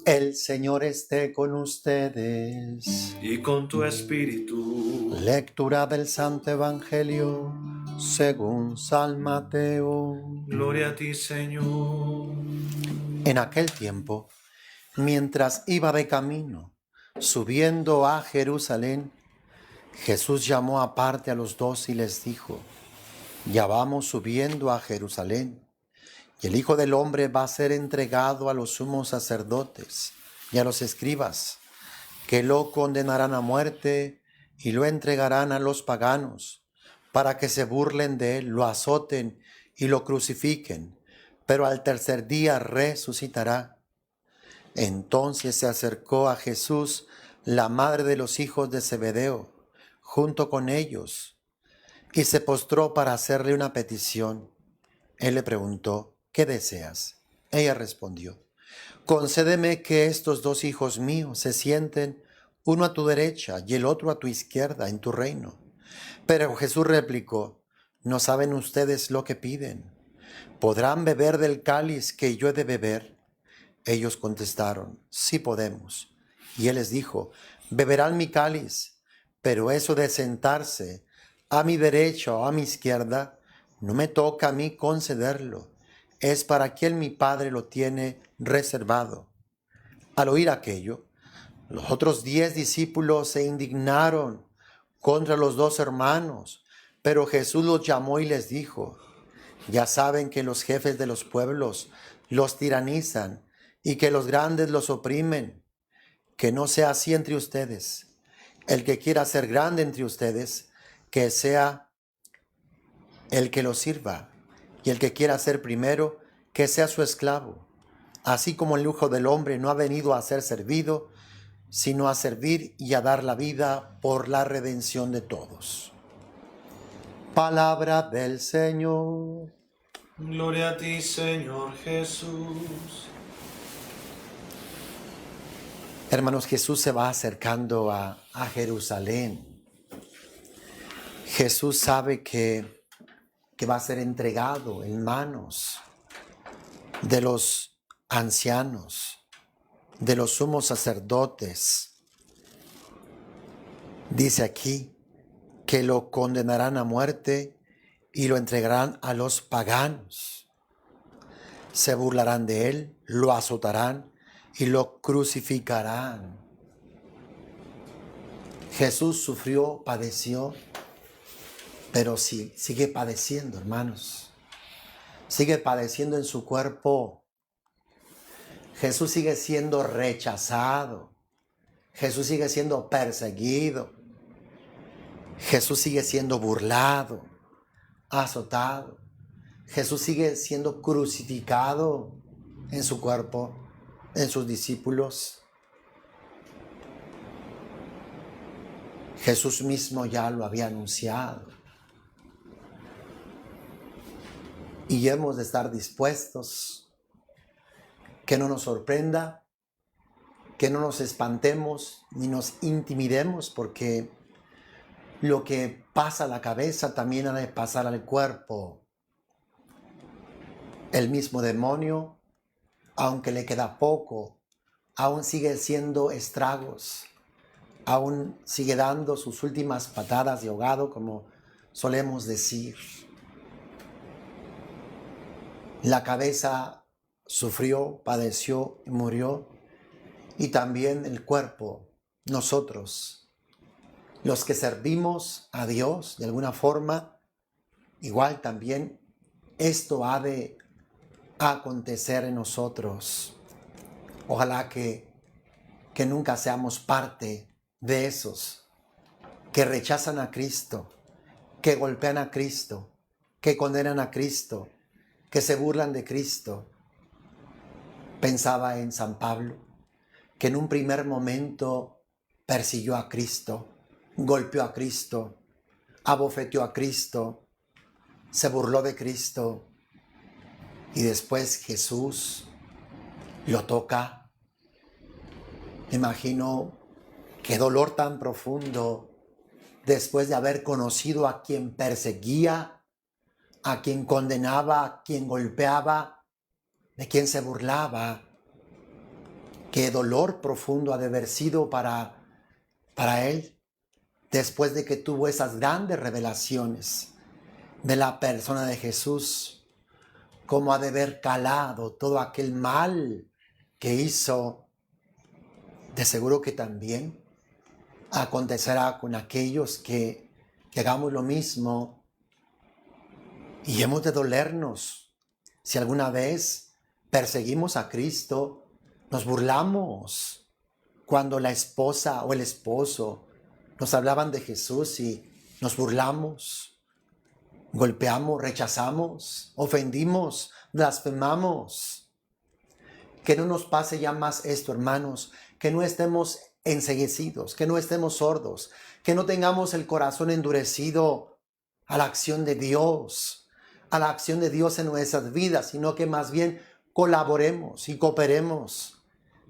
El Señor esté con ustedes. Y con tu espíritu. Lectura del Santo Evangelio según San Mateo. Gloria a ti, Señor. En aquel tiempo, mientras iba de camino, subiendo a Jerusalén, Jesús llamó aparte a los 12 y les dijo: Ya vamos subiendo a Jerusalén, y el Hijo del Hombre va a ser entregado a los sumos sacerdotes y a los escribas, que lo condenarán a muerte y lo entregarán a los paganos, para que se burlen de él, lo azoten y lo crucifiquen, pero al tercer día resucitará. Entonces se acercó a Jesús la madre de los hijos de Zebedeo, junto con ellos, y se postró para hacerle una petición. Él le preguntó: ¿Qué deseas? Ella respondió: Concédeme que estos 2 hijos míos se sienten, uno a tu derecha y el otro a tu izquierda, en tu reino. Pero Jesús replicó: ¿No saben ustedes lo que piden? ¿Podrán beber del cáliz que yo he de beber? Ellos contestaron: Sí podemos. Y él les dijo: Beberán mi cáliz, pero eso de sentarse a mi derecha o a mi izquierda no me toca a mí concederlo. Es para quien mi Padre lo tiene reservado. Al oír aquello, los otros 10 discípulos se indignaron contra los 2 hermanos, pero Jesús los llamó y les dijo: Ya saben que los jefes de los pueblos los tiranizan y que los grandes los oprimen. Que no sea así entre ustedes. El que quiera ser grande entre ustedes, que sea el que los sirva, y el que quiera ser primero, que sea su esclavo. Así como el Hijo del Hombre no ha venido a ser servido, sino a servir y a dar la vida por la redención de todos. Palabra del Señor. Gloria a ti, Señor Jesús. Hermanos, Jesús se va acercando a Jerusalén. Jesús sabe que va a ser entregado en manos de los ancianos, de los sumos sacerdotes. Dice aquí que lo condenarán a muerte y lo entregarán a los paganos. Se burlarán de él, lo azotarán y lo crucificarán. Jesús sufrió, padeció, pero sí, sigue padeciendo, hermanos. Sigue padeciendo en su cuerpo. Jesús sigue siendo rechazado. Jesús sigue siendo perseguido. Jesús sigue siendo burlado, azotado. Jesús sigue siendo crucificado en su cuerpo, en sus discípulos. Jesús mismo ya lo había anunciado. Y hemos de estar dispuestos, que no nos sorprenda, que no nos espantemos ni nos intimidemos, porque lo que pasa a la cabeza también ha de pasar al cuerpo. El mismo demonio, aunque le queda poco, aún sigue haciendo estragos, aún sigue dando sus últimas patadas de ahogado, como solemos decir. La cabeza sufrió, padeció y murió, y también el cuerpo, nosotros, los que servimos a Dios de alguna forma, igual también esto ha de acontecer en nosotros. Ojalá que nunca seamos parte de esos que rechazan a Cristo, que golpean a Cristo, que condenan a Cristo, que se burlan de Cristo. Pensaba en San Pablo, que en un primer momento persiguió a Cristo, golpeó a Cristo, abofeteó a Cristo, se burló de Cristo, y después Jesús lo toca. Me imagino qué dolor tan profundo después de haber conocido a quien perseguía, a quien condenaba, a quien golpeaba, de quien se burlaba. Qué dolor profundo ha de haber sido para él, después de que tuvo esas grandes revelaciones de la persona de Jesús, cómo ha de haber calado todo aquel mal que hizo. De seguro que también acontecerá con aquellos que hagamos lo mismo, y hemos de dolernos. Si alguna vez perseguimos a Cristo, nos burlamos cuando la esposa o el esposo nos hablaban de Jesús y nos burlamos, golpeamos, rechazamos, ofendimos, blasfemamos. Que no nos pase ya más esto, hermanos, que no estemos enceguecidos, que no estemos sordos, que no tengamos el corazón endurecido a la acción de Dios, a la acción de Dios en nuestras vidas, sino que más bien colaboremos y cooperemos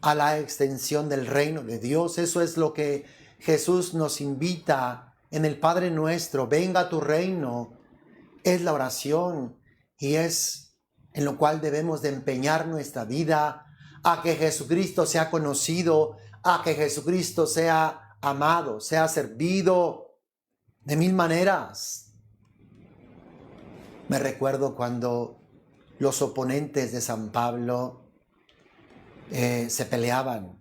a la extensión del reino de Dios. Eso es lo que Jesús nos invita en el Padre Nuestro. Venga tu reino. Es la oración y es en lo cual debemos de empeñar nuestra vida, a que Jesucristo sea conocido, a que Jesucristo sea amado, sea servido de mil maneras. Me recuerdo cuando los oponentes de San Pablo se peleaban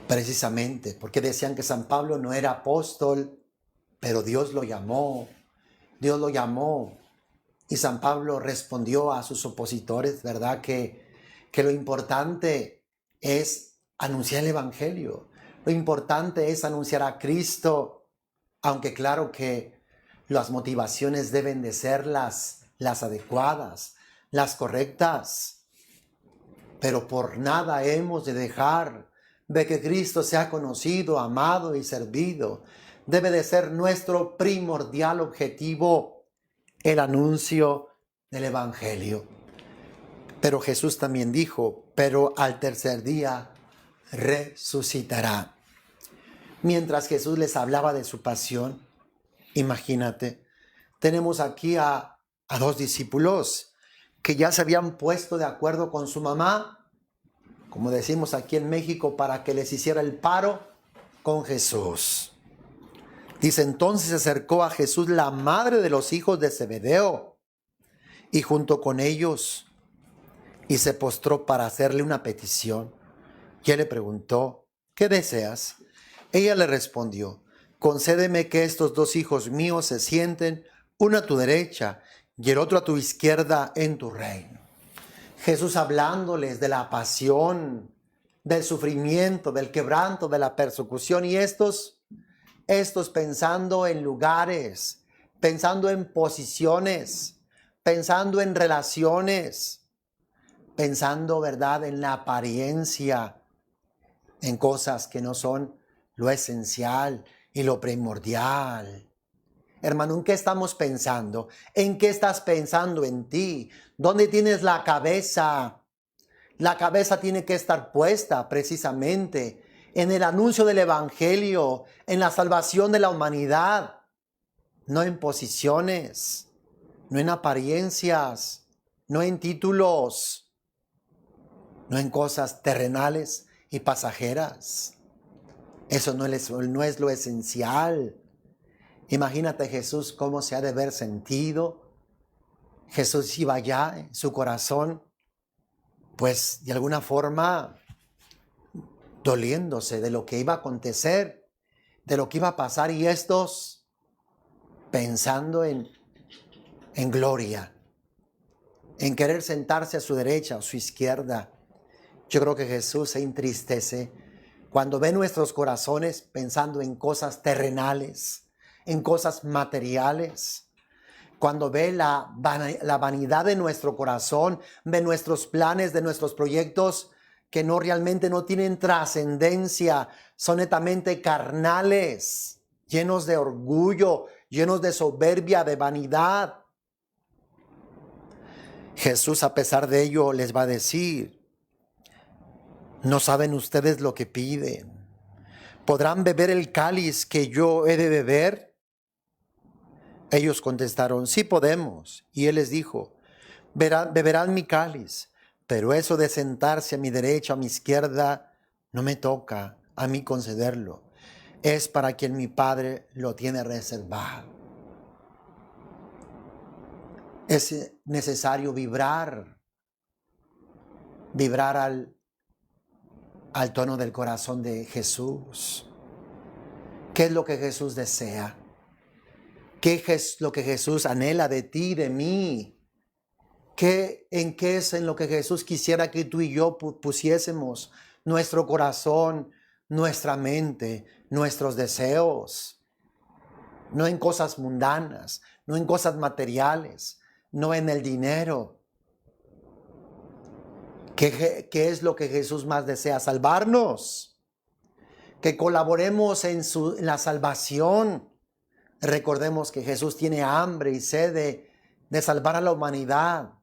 precisamente porque decían que San Pablo no era apóstol, pero Dios lo llamó. Y San Pablo respondió a sus opositores, ¿verdad? Que lo importante es anunciar el Evangelio. Lo importante es anunciar a Cristo, aunque claro que las motivaciones deben de ser las adecuadas, las correctas. Pero por nada hemos de dejar de que Cristo sea conocido, amado y servido. Debe de ser nuestro primordial objetivo el anuncio del Evangelio. Pero Jesús también dijo, pero al tercer día resucitará. Mientras Jesús les hablaba de su pasión, imagínate, tenemos aquí a dos discípulos que ya se habían puesto de acuerdo con su mamá, como decimos aquí en México, para que les hiciera el paro con Jesús. Dice, entonces se acercó a Jesús la madre de los hijos de Zebedeo y junto con ellos y se postró para hacerle una petición. Y él le preguntó, ¿qué deseas? Ella le respondió, concédeme que estos dos hijos míos se sienten, uno a tu derecha y el otro a tu izquierda en tu reino. Jesús hablándoles de la pasión, del sufrimiento, del quebranto, de la persecución, y estos pensando en lugares, pensando en posiciones, pensando en relaciones, pensando, ¿verdad?, en la apariencia, en cosas que no son lo esencial y lo primordial. Hermano, ¿en qué estamos pensando? ¿En qué estás pensando en ti? ¿Dónde tienes la cabeza? La cabeza tiene que estar puesta precisamente en el anuncio del Evangelio, en la salvación de la humanidad, no en posiciones, no en apariencias, no en títulos, no en cosas terrenales y pasajeras. Eso no es lo esencial. Imagínate Jesús cómo se ha de ver sentido. Jesús iba allá en su corazón, pues de alguna forma doliéndose de lo que iba a acontecer, de lo que iba a pasar, y estos pensando en gloria, en querer sentarse a su derecha o a su izquierda. Yo creo que Jesús se entristece cuando ve nuestros corazones pensando en cosas terrenales, en cosas materiales. Cuando ve la vanidad de nuestro corazón, ve nuestros planes, de nuestros proyectos que realmente no tienen trascendencia, son netamente carnales, llenos de orgullo, llenos de soberbia, de vanidad. Jesús, a pesar de ello, les va a decir, ¿no saben ustedes lo que piden? ¿Podrán beber el cáliz que yo he de beber? Ellos contestaron, sí podemos. Y él les dijo, beberán mi cáliz, Pero eso de sentarse a mi derecha o a mi izquierda no me toca a mí concederlo. Es para quien mi Padre lo tiene reservado. Es necesario vibrar al tono del corazón de Jesús. ¿Qué es lo que Jesús desea? ¿Qué es lo que Jesús anhela de ti, de mí? ¿En qué es en lo que Jesús quisiera que tú y yo pusiésemos nuestro corazón, nuestra mente, nuestros deseos? No en cosas mundanas, no en cosas materiales, no en el dinero. ¿Qué es lo que Jesús más desea? Salvarnos. Que colaboremos en la salvación. Recordemos que Jesús tiene hambre y sed de salvar a la humanidad.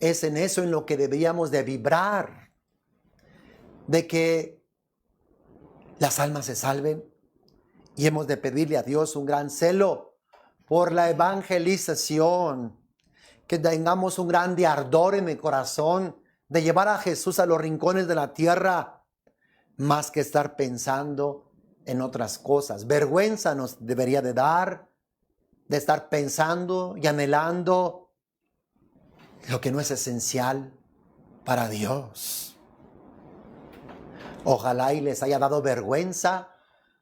Es en eso en lo que deberíamos de vibrar. De que las almas se salven. Y hemos de pedirle a Dios un gran celo por la evangelización. Que tengamos un grande ardor en el corazón de llevar a Jesús a los rincones de la tierra, más que estar pensando en otras cosas. Vergüenza nos debería de dar de estar pensando y anhelando lo que no es esencial para Dios. Ojalá y les haya dado vergüenza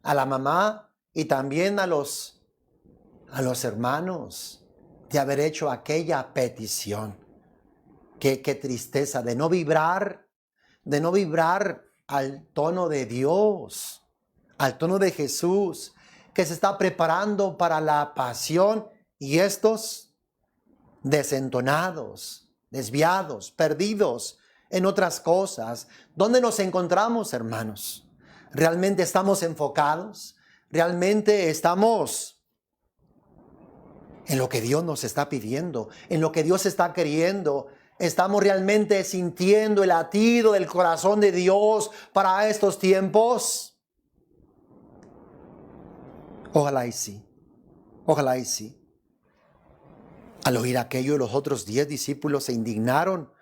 a la mamá y también a los hermanos de haber hecho aquella petición. Qué tristeza de no vibrar al tono de Dios, al tono de Jesús, que se está preparando para la pasión, y estos desentonados, desviados, perdidos en otras cosas. ¿Dónde nos encontramos, hermanos? ¿Realmente estamos enfocados? ¿Realmente estamos en lo que Dios nos está pidiendo, en lo que Dios está queriendo? ¿Estamos realmente sintiendo el latido del corazón de Dios para estos tiempos? Ojalá y sí. Ojalá y sí. Al oír aquello, los otros 10 discípulos se indignaron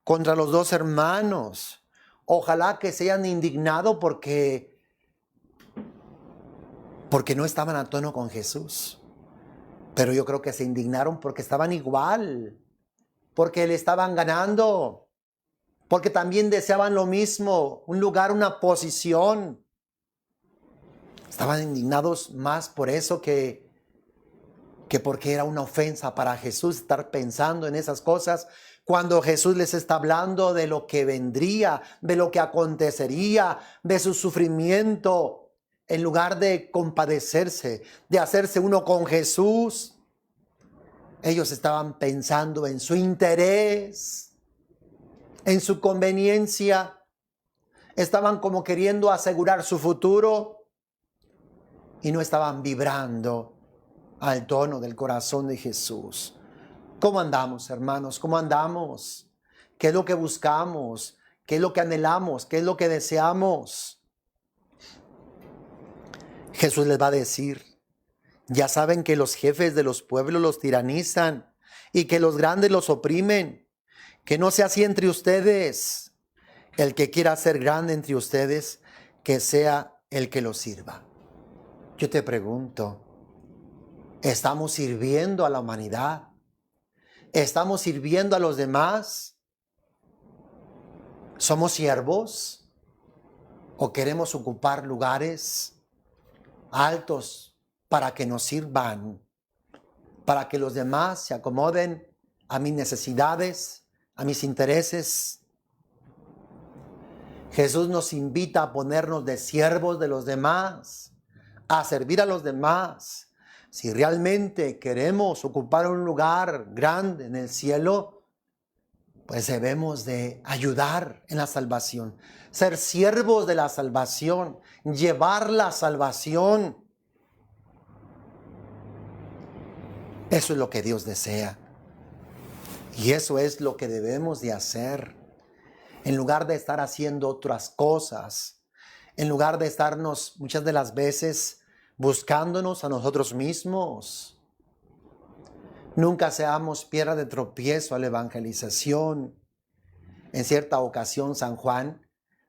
contra los 2 hermanos. Ojalá que se hayan indignado porque no estaban a tono con Jesús. Pero yo creo que se indignaron porque estaban igual. Porque le estaban ganando, porque también deseaban lo mismo, un lugar, una posición. Estaban indignados más por eso que porque era una ofensa para Jesús estar pensando en esas cosas, cuando Jesús les está hablando de lo que vendría, de lo que acontecería, de su sufrimiento, en lugar de compadecerse, de hacerse uno con Jesús. Ellos estaban pensando en su interés, en su conveniencia. Estaban como queriendo asegurar su futuro y no estaban vibrando al tono del corazón de Jesús. ¿Cómo andamos, hermanos? ¿Cómo andamos? ¿Qué es lo que buscamos? ¿Qué es lo que anhelamos? ¿Qué es lo que deseamos? Jesús les va a decir: ya saben que los jefes de los pueblos los tiranizan y que los grandes los oprimen. Que no sea así entre ustedes. El que quiera ser grande entre ustedes, que sea el que los sirva. Yo te pregunto, ¿estamos sirviendo a la humanidad? ¿Estamos sirviendo a los demás? ¿Somos siervos? ¿O queremos ocupar lugares altos para que nos sirvan, para que los demás se acomoden a mis necesidades, a mis intereses? Jesús nos invita a ponernos de siervos de los demás, a servir a los demás. Si realmente queremos ocupar un lugar grande en el cielo, pues debemos de ayudar en la salvación, ser siervos de la salvación, llevar la salvación. Eso es lo que Dios desea. Y eso es lo que debemos de hacer. En lugar de estar haciendo otras cosas, en lugar de estarnos muchas de las veces buscándonos a nosotros mismos. Nunca seamos piedra de tropiezo a la evangelización. En cierta ocasión, San Juan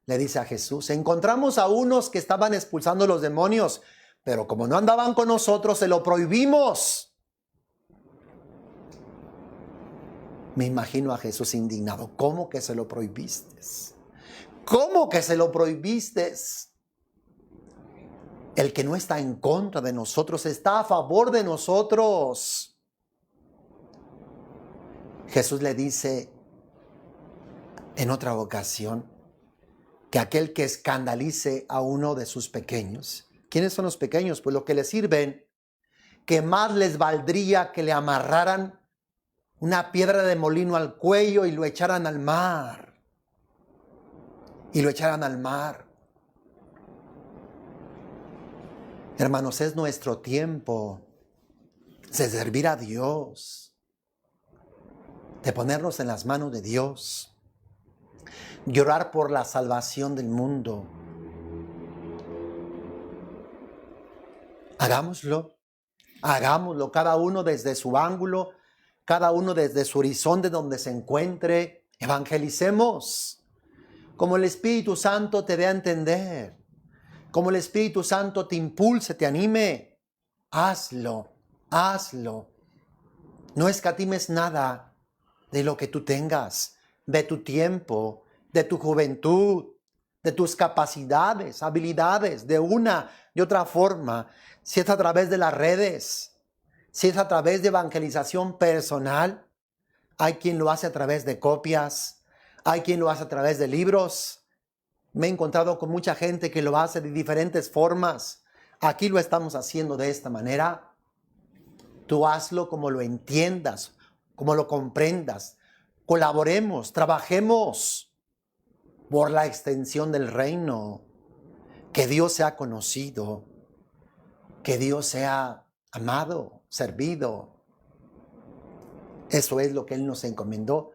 le dice a Jesús, encontramos a unos que estaban expulsando los demonios, pero como no andaban con nosotros, se lo prohibimos. Me imagino a Jesús indignado. ¿Cómo que se lo prohibiste? ¿Cómo que se lo prohibiste? El que no está en contra de nosotros está a favor de nosotros. Jesús le dice en otra ocasión que aquel que escandalice a uno de sus pequeños. ¿Quiénes son los pequeños? Pues los que le sirven, que más les valdría que le amarraran una piedra de molino al cuello y lo echaran al mar. Y lo echaran al mar. Hermanos, es nuestro tiempo de servir a Dios, de ponernos en las manos de Dios, de orar por la salvación del mundo. Hagámoslo, cada uno desde su ángulo, cada uno desde su horizonte donde se encuentre. Evangelicemos, como el Espíritu Santo te dé a entender, como el Espíritu Santo te impulse, te anime. Hazlo, hazlo. No escatimes nada de lo que tú tengas, de tu tiempo, de tu juventud, de tus capacidades, habilidades, de una, de otra forma. Si es a través de las redes, si es a través de evangelización personal, hay quien lo hace a través de copias, hay quien lo hace a través de libros. Me he encontrado con mucha gente que lo hace de diferentes formas. Aquí lo estamos haciendo de esta manera. Tú hazlo como lo entiendas, como lo comprendas. Colaboremos, trabajemos por la extensión del reino. Que Dios sea conocido, que Dios sea amado, servido. Eso es lo que Él nos encomendó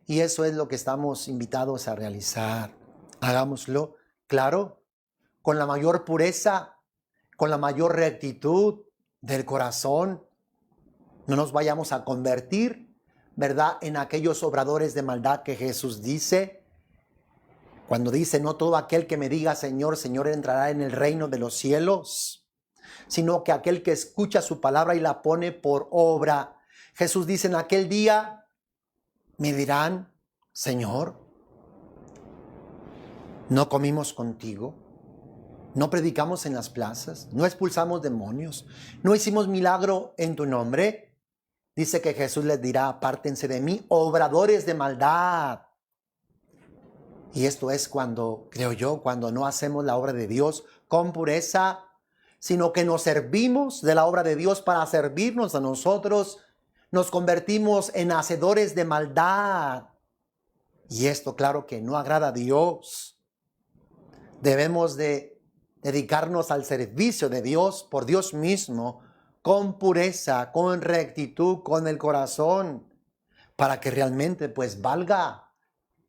y eso es lo que estamos invitados a realizar. Hagámoslo, claro, con la mayor pureza, con la mayor rectitud del corazón. No nos vayamos a convertir, ¿verdad?, en aquellos obradores de maldad que Jesús dice. Cuando dice, no todo aquel que me diga Señor, Señor entrará en el reino de los cielos, sino que aquel que escucha su palabra y la pone por obra. Jesús dice, en aquel día me dirán, Señor, ¿no comimos contigo? ¿No predicamos en las plazas? ¿No expulsamos demonios? ¿No hicimos milagro en tu nombre? Dice que Jesús les dirá, apártense de mí, obradores de maldad. Y esto es cuando, creo yo, cuando no hacemos la obra de Dios con pureza, sino que nos servimos de la obra de Dios para servirnos a nosotros. Nos convertimos en hacedores de maldad. Y esto, claro, que no agrada a Dios. Debemos de dedicarnos al servicio de Dios por Dios mismo, con pureza, con rectitud, con el corazón, para que realmente pues valga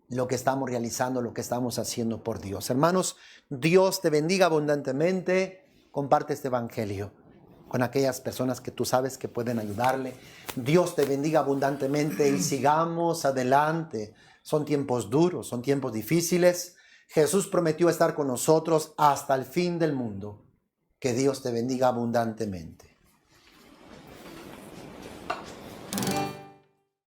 lo que estamos realizando, lo que estamos haciendo por Dios. Hermanos, Dios te bendiga abundantemente. Comparte este evangelio con aquellas personas que tú sabes que pueden ayudarle. Dios te bendiga abundantemente y sigamos adelante. Son tiempos duros, son tiempos difíciles. Jesús prometió estar con nosotros hasta el fin del mundo. Que Dios te bendiga abundantemente.